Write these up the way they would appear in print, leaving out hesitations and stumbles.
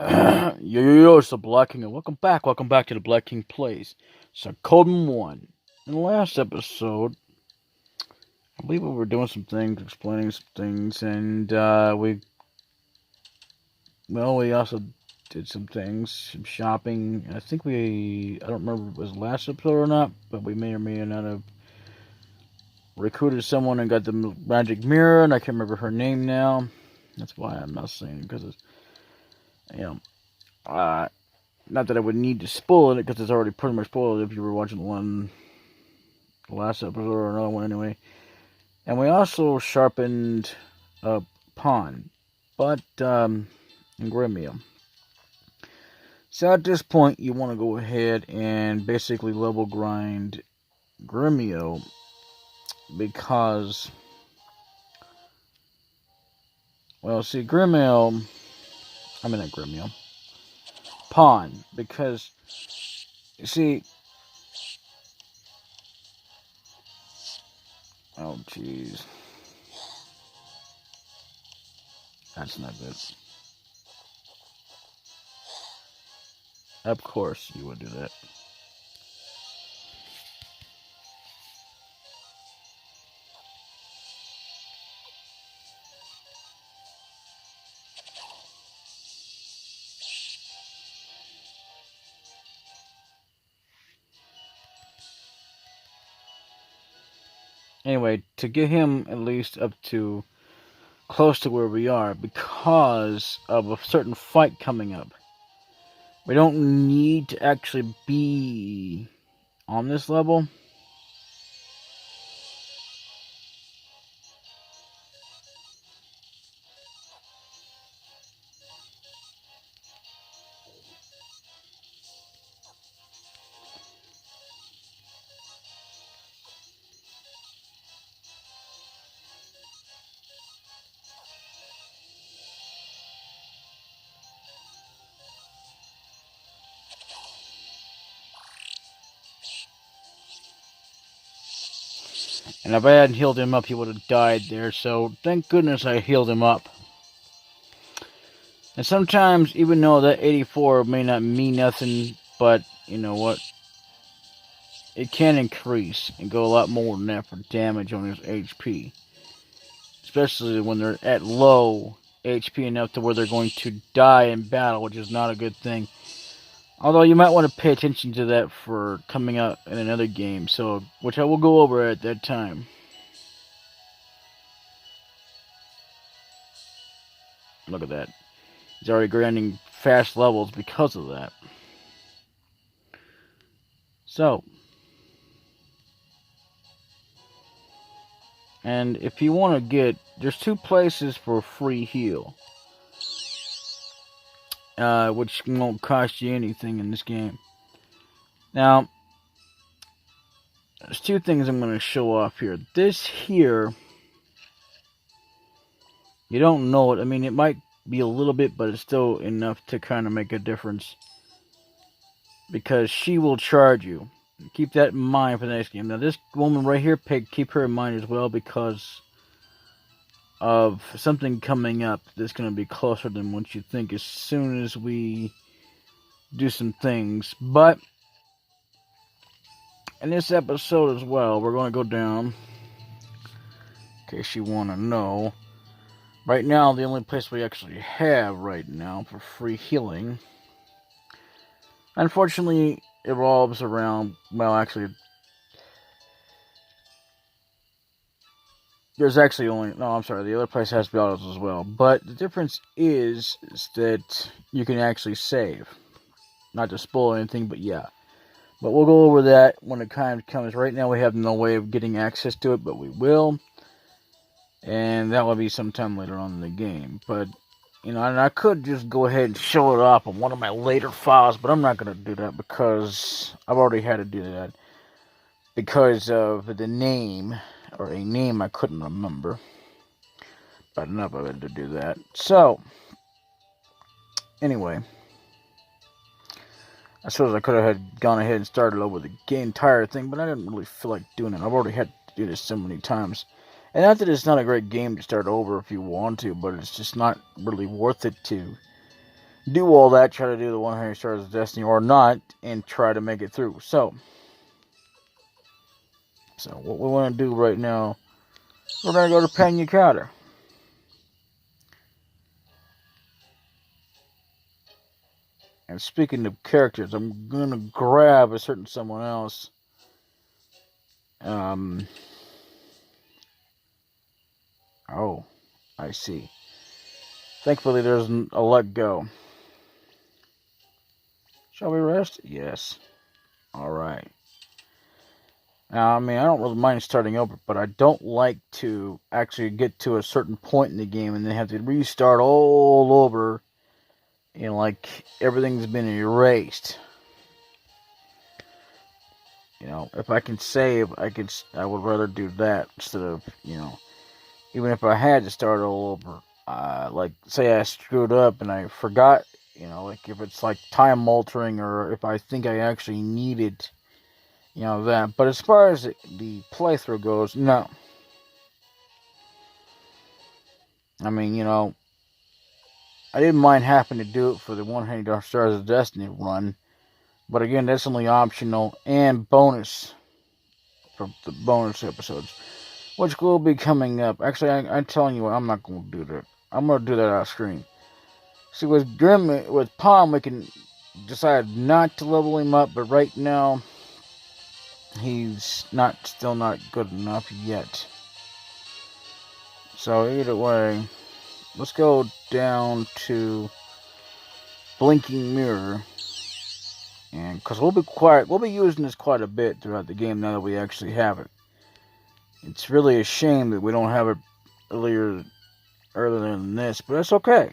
Yo, it's DaBLackKing, and welcome back to DaBLackKing Plays. So, Coden 1. In the last episode, I believe we were doing some things, explaining some things, and, we also did some things, some shopping. I think I don't remember if it was the last episode or not, but we may or may not have recruited someone and got the magic mirror, and I can't remember her name now. That's why I'm not saying it, because it's, not that I would need to spoil it, because it's already pretty much spoiled if you were watching the last episode or another one anyway. And we also sharpened a pawn, but in Gremio. So at this point, you want to go ahead and basically level grind Gremio, because, well, see, Gremio, pawn, because, you see, oh jeez, that's not good. Of course you would do that. Anyway, to get him at least up to close to where we are, because of a certain fight coming up, we don't need to actually be on this level. And if I hadn't healed him up, he would have died there. So thank goodness I healed him up. And sometimes, even though that 84 may not mean nothing, but you know what? It can increase and go a lot more than that for damage on his HP. Especially when they're at low HP enough to where they're going to die in battle, which is not a good thing. Although you might want to pay attention to that for coming out in another game, so which I will go over at that time. Look at that. He's already grinding fast levels because of that. So, and if you want to get, there's two places for free heal, which won't cost you anything in this game. Now, there's two things I'm going to show off here. This here, you don't know it. I mean, it might be a little bit, but it's still enough to kind of make a difference, because she will charge you. Keep that in mind for the next game. Now, this woman right here, keep her in mind as well, because of something coming up that's going to be closer than what you think as soon as we do some things. But in this episode as well, we're going to go down, in case you want to know. Right now, the only place we actually have right now for free healing, unfortunately, revolves around, well, actually, there's actually only, no, I'm sorry, the other place has battles as well, but the difference is that you can actually save. Not to spoil anything, but yeah. But we'll go over that when the time comes. Right now, we have no way of getting access to it, but we will. And that will be sometime later on in the game. But, you know, and I could just go ahead and show it off on one of my later files, but I'm not going to do that because I've already had to do that. Because of the name, or a name I couldn't remember. But enough of it to do that. So, anyway, I suppose I could have gone ahead and started over the entire thing, but I didn't really feel like doing it. I've already had to do this so many times. And not that it's not a great game to start over if you want to, but it's just not really worth it to do all that, try to do the 100 Stars of Destiny or not, and try to make it through. So what we want to do right now, we're going to go to Pena Cotter. And speaking of characters, I'm going to grab a certain someone else. Oh, I see. Thankfully, there's a let go. Shall we rest? Yes. Alright. Now, I mean, I don't really mind starting over, but I don't like to actually get to a certain point in the game and then have to restart all over. You know, like everything's been erased. You know, if I can save, I would rather do that instead of, you know, even if I had to start all over. Like, say I screwed up and I forgot, you know, like if it's like time altering or if I think I actually needed, you know, that. But as far as the playthrough goes, no. I mean, you know, I didn't mind having to do it for the 100 Stars of Destiny run. But again, that's only optional and bonus from the bonus episodes, which will be coming up. Actually, I'm telling you what, I'm not going to do that. I'm going to do that off screen. See, with Grim, with Palm, we can decide not to level him up, but right now, he's still not good enough yet. So either way, let's go down to Blinking Mirror, and because we'll be using this quite a bit throughout the game now that we actually have it. It's really a shame that we don't have it earlier than this, but that's okay.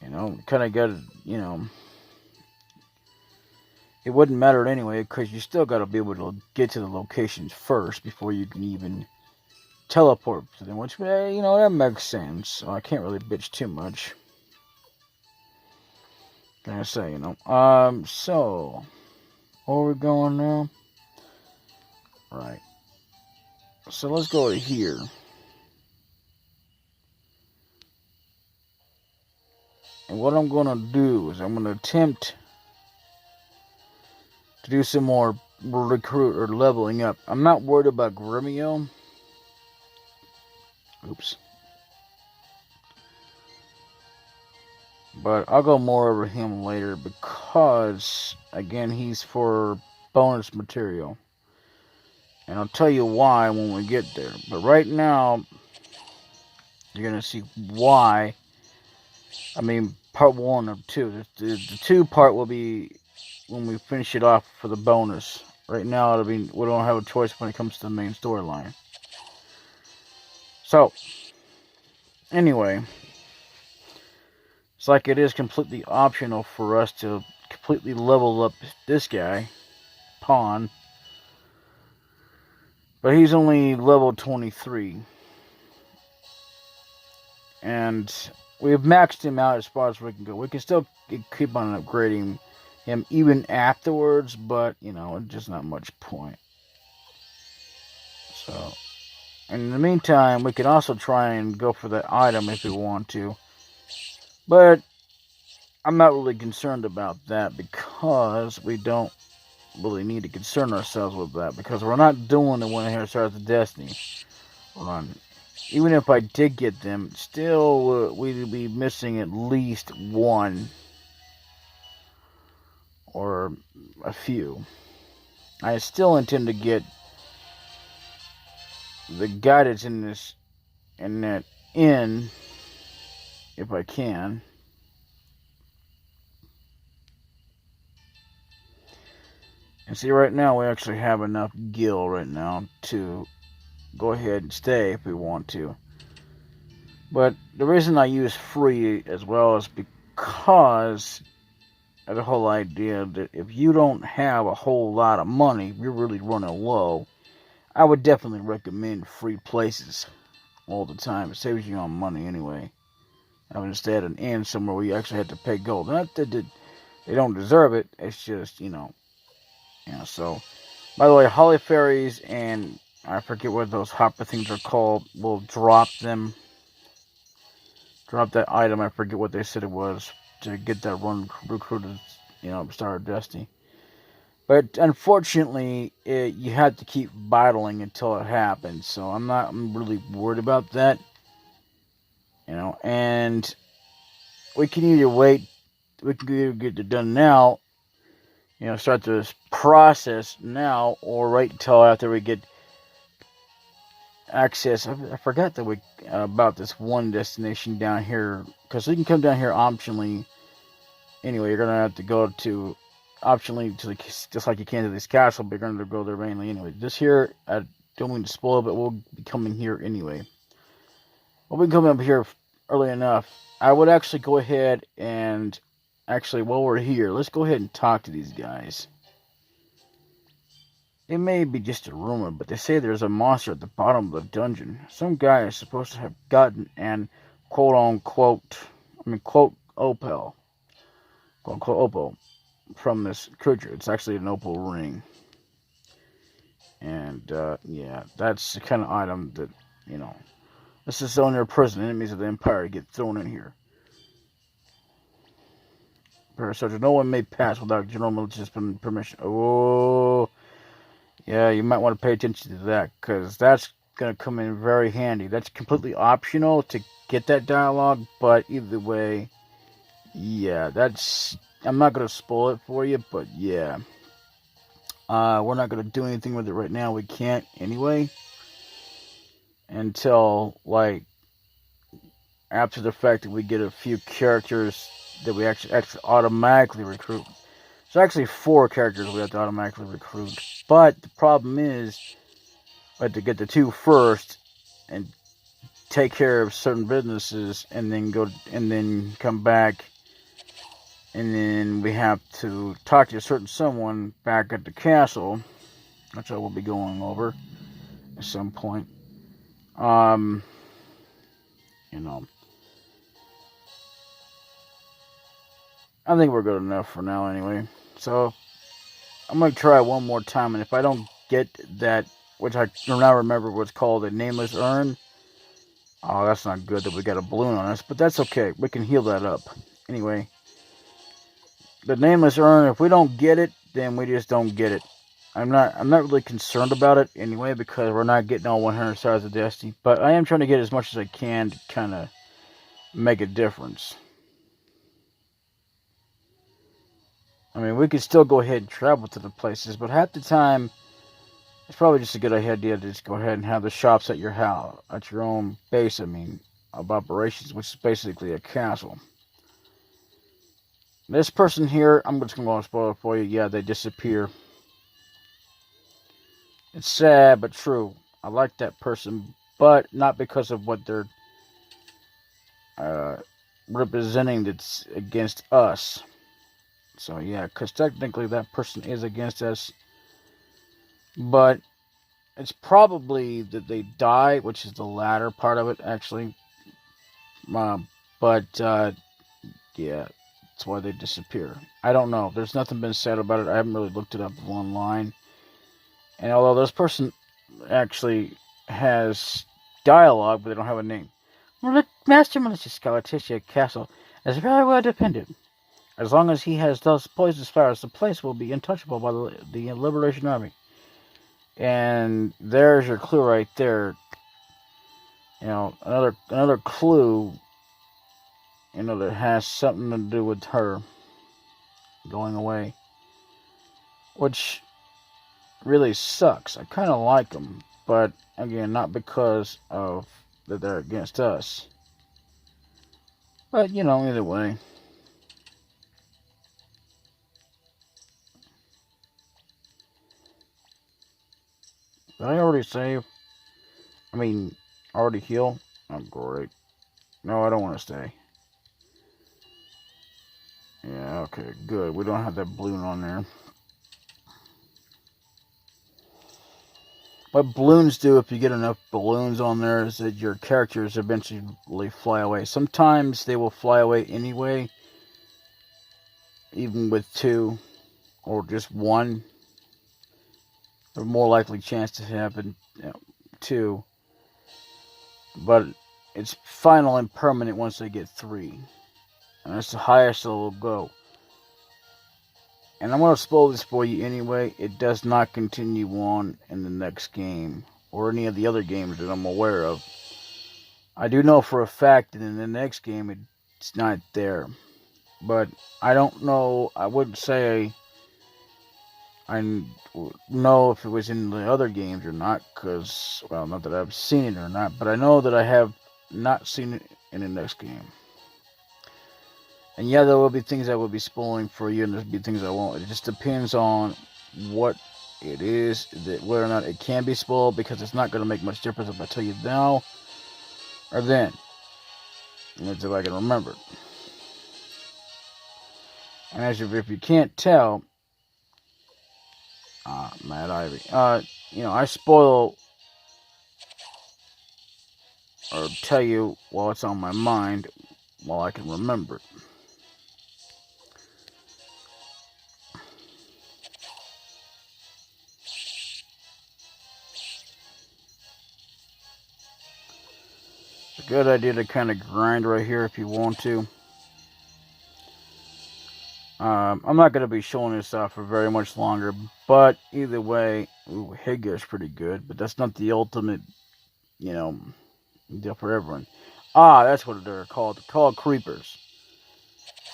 You know, kind of got to, you know, it wouldn't matter anyway, because you still got to be able to get to the locations first before you can even teleport to them, which, you know, that makes sense. So I can't really bitch too much. Can I say, you know? So, where are we going now? Right. So let's go to here. And what I'm going to do is I'm going to attempt to do some more recruit or leveling up. I'm not worried about Gremio. Oops. But I'll go more over him later because, again, he's for bonus material. And I'll tell you why when we get there. But right now, you're going to see why. I mean, part 1 of 2. The 2 part will be when we finish it off for the bonus. Right now, we don't have a choice when it comes to the main storyline. So, anyway, it's like it is completely optional for us to completely level up this guy, Pawn. But he's only level 23. And we've maxed him out as far as we can go. We can still keep on upgrading him even afterwards, but, you know, it's just not much point. So, in the meantime, we can also try and go for that item if we want to. But I'm not really concerned about that because we don't really need to concern ourselves with that because we're not doing the 100 Stars of Destiny run. Even if I did get them, still we'd be missing at least one or a few. I still intend to get the guidance in that inn if I can. And see, right now we actually have enough gil right now to go ahead and stay if we want to. But the reason I use free as well is because of the whole idea that if you don't have a whole lot of money, if you're really running low, I would definitely recommend free places all the time. It saves you on money anyway. Having to stay at an inn somewhere where you actually have to pay gold. Not that they don't deserve it. It's just, you know, so. By the way, Holly Fairies and I forget what those hopper things are called. We'll drop drop that item. I forget what they said it was to get that one recruited, Star of Destiny. But unfortunately, you have to keep battling until it happens. So I'm really worried about that. And we can either wait, we can either get it done now, start this process now, or wait until after we get access. I forgot that about this one destination down here, because we can come down here optionally. Anyway, you're gonna have to go to optionally to just like you can to this castle, but you're gonna go there mainly anyway. This here, I don't mean to spoil, but we'll be coming here anyway. We'll be coming up here early enough. I would actually go ahead and while we're here, let's go ahead and talk to these guys. It may be just a rumor, but they say there's a monster at the bottom of the dungeon. Some guy is supposed to have gotten an quote opal from this creature. It's actually an opal ring. And, yeah, that's the kind of item that, this is on their prison. Enemies of the Empire get thrown in here. So no one may pass without General Militia's permission. Oh, yeah, you might want to pay attention to that, because that's going to come in very handy. That's completely optional to get that dialogue, but either way, yeah, I'm not going to spoil it for you, but yeah. We're not going to do anything with it right now. We can't anyway. Until, after the fact that we get a few characters that we actually automatically recruit. There's actually 4 characters we have to automatically recruit. But the problem is, we have to get the 2 first and take care of certain businesses, and then come back, and then we have to talk to a certain someone back at the castle, which I will be going over at some point. I think we're good enough for now anyway. So, I'm going to try one more time, and if I don't get that, which I now remember what's called a nameless urn. Oh, that's not good that we got a balloon on us, but that's okay. We can heal that up. Anyway, the nameless urn, if we don't get it, then we just don't get it. I'm not really concerned about it anyway, because we're not getting all 100 stars of Destiny, but I am trying to get as much as I can to kind of make a difference. I mean, we could still go ahead and travel to the places, but half the time, it's probably just a good idea to just go ahead and have the shops at your house, at your own base, of operations, which is basically a castle. This person here, I'm just going to spoil it for you. Yeah, they disappear. It's sad, but true. I like that person, but not because of what they're representing that's against us. So, yeah, because technically that person is against us. But it's probably that they die, which is the latter part of it, actually. But, yeah, that's why they disappear. I don't know. There's nothing been said about it. I haven't really looked it up online. And although this person actually has dialogue, but they don't have a name. Master Militia Scholar Tisha Castle is very well defended. As long as he has those poisonous fires, the place will be untouchable by the Liberation Army. And there's your clue right there. Another clue, that has something to do with her going away. Which really sucks. I kind of like them, but again, not because of that they're against us. But, either way. Did I already save? Already heal? Oh, great. No, I don't want to stay. Yeah, okay, good. We don't have that balloon on there. What balloons do, if you get enough balloons on there, is that your characters eventually fly away. Sometimes they will fly away anyway, even with 2 or just 1. A more likely chance to happen 2. But it's final and permanent once they get 3. And that's the highest they'll go. And I'm going to spoil this for you anyway. It does not continue on in the next game, or any of the other games that I'm aware of. I do know for a fact that in the next game it's not there. But I don't know, I wouldn't say I know if it was in the other games or not, because, well, not that I've seen it or not, but I know that I have not seen it in the next game. And yeah, there will be things I will be spoiling for you, and there'll be things I won't. It just depends on what it is, that whether or not it can be spoiled, because it's not going to make much difference if I tell you now or then. And that's if I can remember. And as if you can't tell, Matt Ivy, I spoil or tell you while it's on my mind, while I can remember it. It's a good idea to kind of grind right here if you want to. I'm not going to be showing this off for very much longer, but either way, Hagar's pretty good, but that's not the ultimate, deal for everyone. That's what they're called. They're called creepers.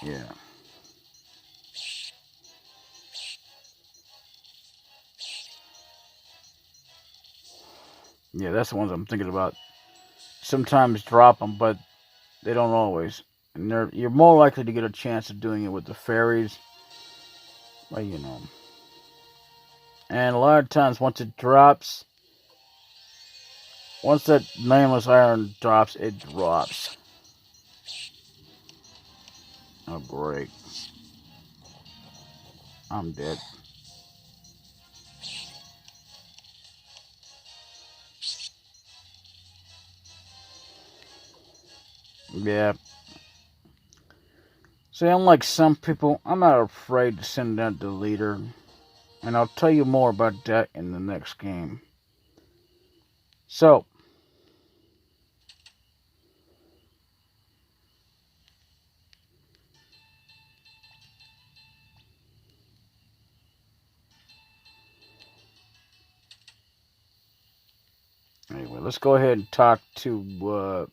Yeah. Yeah, that's the ones I'm thinking about. Sometimes drop them, but they don't always. And you're more likely to get a chance of doing it with the fairies. Well, And a lot of times, once it drops, once that nameless iron drops, it drops. Oh, great. I'm dead. Yeah. See, unlike some people, I'm not afraid to send out the leader. And I'll tell you more about that in the next game. So, anyway, let's go ahead and talk to,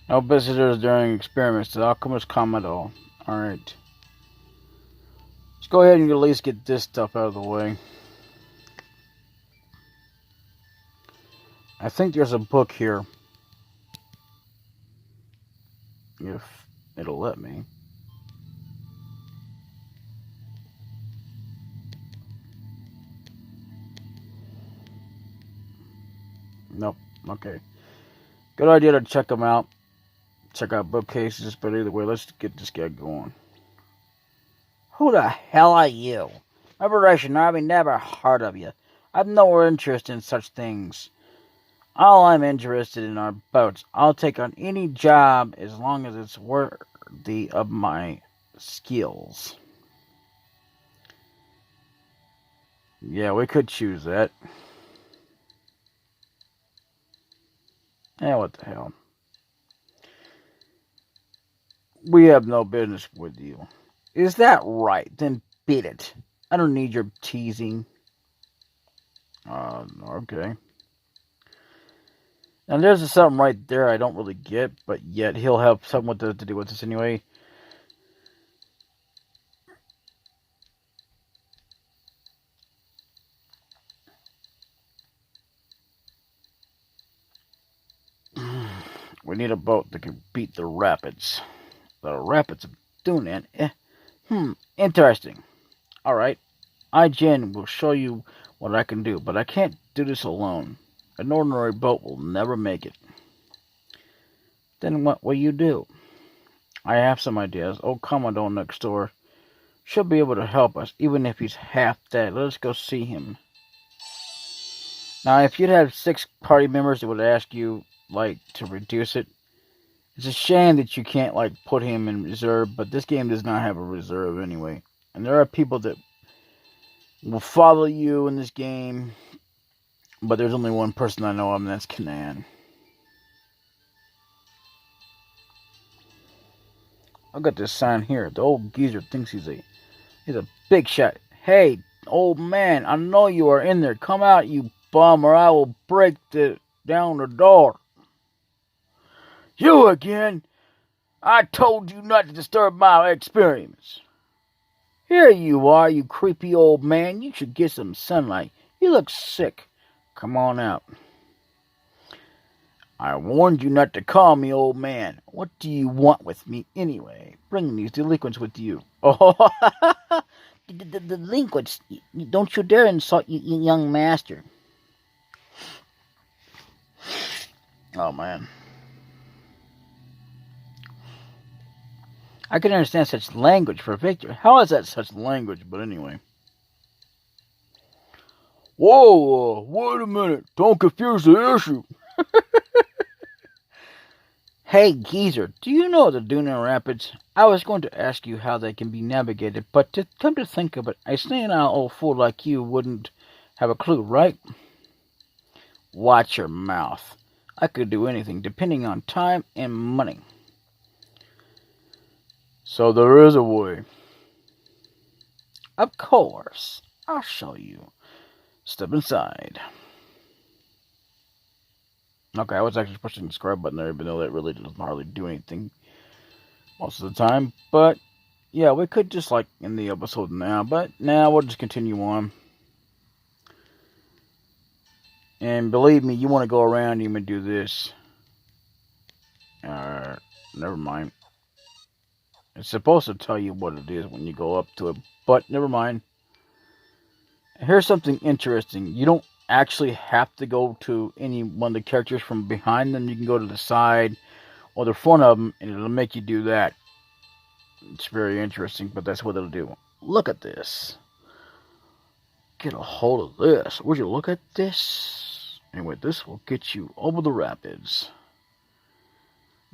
no visitors during experiments. The alchemist comment all. Alright. Let's go ahead and at least get this stuff out of the way. I think there's a book here. If it'll let me. Nope. Okay. Good idea to check them out. Check out bookcases, but either way, let's get this guy going. Who the hell are you? Operation Army never heard of you. I've no interest in such things. All I'm interested in are boats. I'll take on any job as long as it's worthy of my skills. Yeah, we could choose that. Yeah, what the hell. We have no business with you. Is that right? Then beat it. I don't need your teasing. Okay. And there's something right there I don't really get, but yet he'll have something to do with this anyway. We need a boat that can beat the rapids. The rapids of Dunan. Interesting. Alright. Jin will show you what I can do, but I can't do this alone. An ordinary boat will never make it. Then what will you do? I have some ideas. Old Commodore next door should be able to help us, even if he's half dead. Let us go see him. Now, if you'd have 6 party members that would ask you, to reduce it, it's a shame that you can't, put him in reserve, but this game does not have a reserve anyway. And there are people that will follow you in this game. But there's only one person I know of, and that's Kanan. I got this sign here. The old geezer thinks he's a big shot. Hey, old man, I know you are in there. Come out, you bum, or I will break down the door. You again? I told you not to disturb my experiments. Here you are, you creepy old man. You should get some sunlight. You look sick. Come on out. I warned you not to call me old man. What do you want with me anyway? Bring these delinquents with you. Oh, the delinquents. Don't you dare insult your young master. Oh, man. I can understand such language for Victor. How is that such language? But anyway. Whoa, wait a minute. Don't confuse the issue. Hey, geezer, do you know the Duna Rapids? I was going to ask you how they can be navigated, but to come to think of it, a senile old fool like you wouldn't have a clue, right? Watch your mouth. I could do anything, depending on time and money. So there is a way. Of course. I'll show you. Step inside. Okay, I was actually pushing the subscribe button there, even though that really doesn't hardly do anything most of the time. But, yeah, we could just, like, end the episode now. But now we'll just continue on. And believe me, you want to go around and do this. Never mind. It's supposed to tell you what it is when you go up to it. But, never mind. Here's something interesting. You don't actually have to go to any one of the characters from behind them. You can go to the side or the front of them, and it'll make you do that. It's very interesting, but that's what it'll do. Look at this. Get a hold of this. Would you look at this? Anyway, this will get you over the rapids.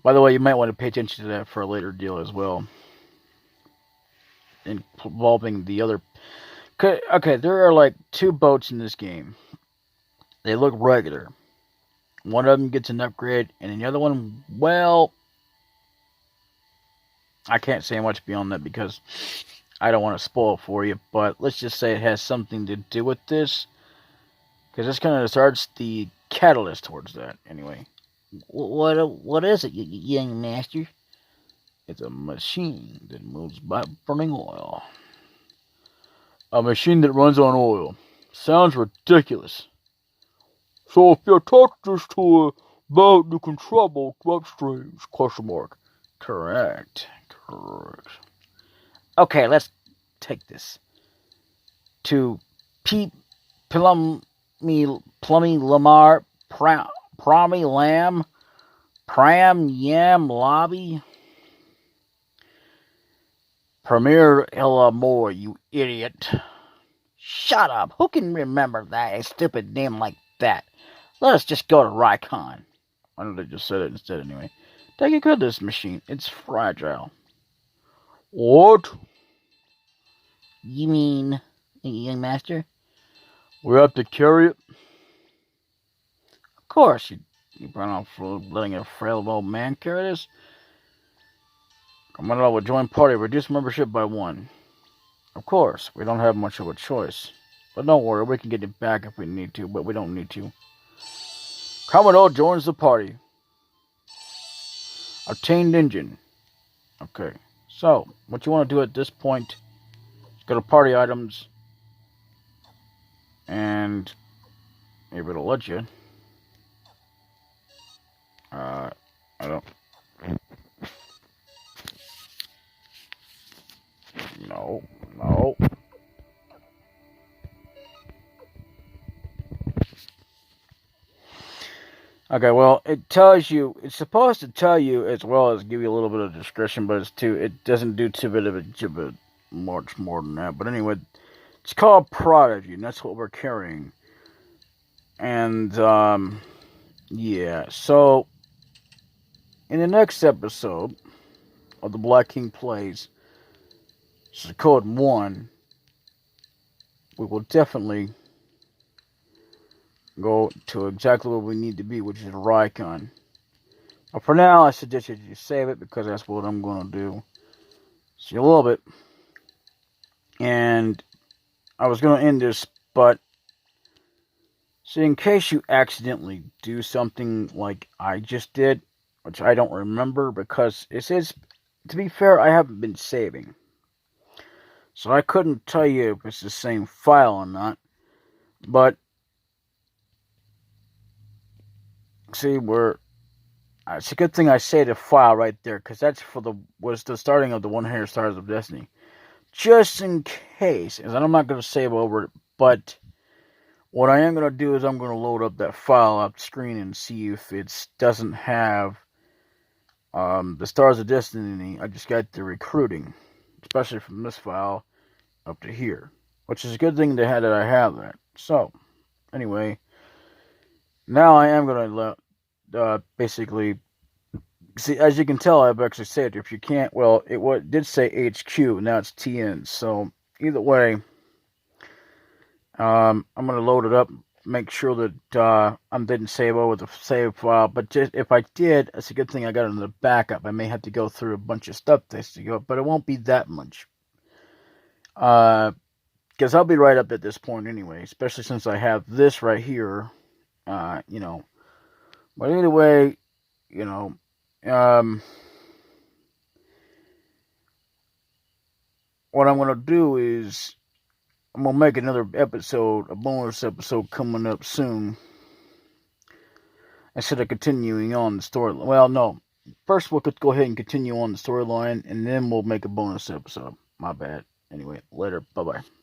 By the way, you might want to pay attention to that for a later deal as well. Involving the other... Okay, there are like 2 boats in this game. They look regular. One of them gets an upgrade, and the other one, well... I can't say much beyond that because I don't want to spoil it for you, but let's just say it has something to do with this. Because this kind of starts the catalyst towards that, anyway. What is it, young master? It's a machine that moves by burning oil. A machine that runs on oil. Sounds ridiculous. So if you attach this to a boat, you can travel through upstreams, ? Correct. Okay, let's take this to Plummy Lamar, Promy Lamb, Pram Yam Lobby, Premier Ella Moore, you idiot. Shut up. Who can remember that? A stupid name like that. Let us just go to Rycon. Why don't they just said it instead anyway? Take a good of this machine. It's fragile. What? You mean, young master? We have to carry it? Of course, you run off for letting a frail old man carry this. Come on over, join party, reduce membership by 1. Of course, we don't have much of a choice. But don't worry, we can get it back if we need to, but we don't need to. Commodore joins the party. Obtained engine. Okay, so what you want to do at this point is go to party items, and maybe it'll let you. I don't. No. Okay, well, it tells you, it's supposed to tell you as well as give you a little bit of discretion, but it doesn't do too bit of a much more than that. But anyway, it's called Prodigy, and that's what we're carrying. And, yeah, so, in the next episode of the Black King Plays, this is code 1, we will definitely go to exactly where we need to be, which is Rikon. But for now, I suggest you just save it because that's what I'm going to do. See you a little bit. And I was going to end this, but see, in case you accidentally do something like I just did, which I don't remember because it says, to be fair, I haven't been saving. So I couldn't tell you if it's the same file or not. But see, it's a good thing I saved the file right there, because that's was the starting of the 100 Stars of Destiny. Just in case, and I'm not going to save over it, but what I am going to do is I'm going to load up that file up the screen and see if it doesn't have the Stars of Destiny. I just got the recruiting, especially from this file up to here, which is a good thing that I have that. So, anyway, now I am going to basically, see, as you can tell, I've actually said, if you can't, well, it did say HQ, now it's TN, so either way, I'm going to load it up, make sure that I didn't save over the save file, but just if I did, it's a good thing I got it in the backup. I may have to go through a bunch of stuff to go, but it won't be that much. Because I'll be right up at this point anyway, especially since I have this right here, you know. But either way, you know, what I'm going to do is I'm going to make another episode, a bonus episode coming up soon, instead of continuing on the storyline. Well, no. First, we'll go ahead and continue on the storyline, and then we'll make a bonus episode. My bad. Anyway, later. Bye-bye.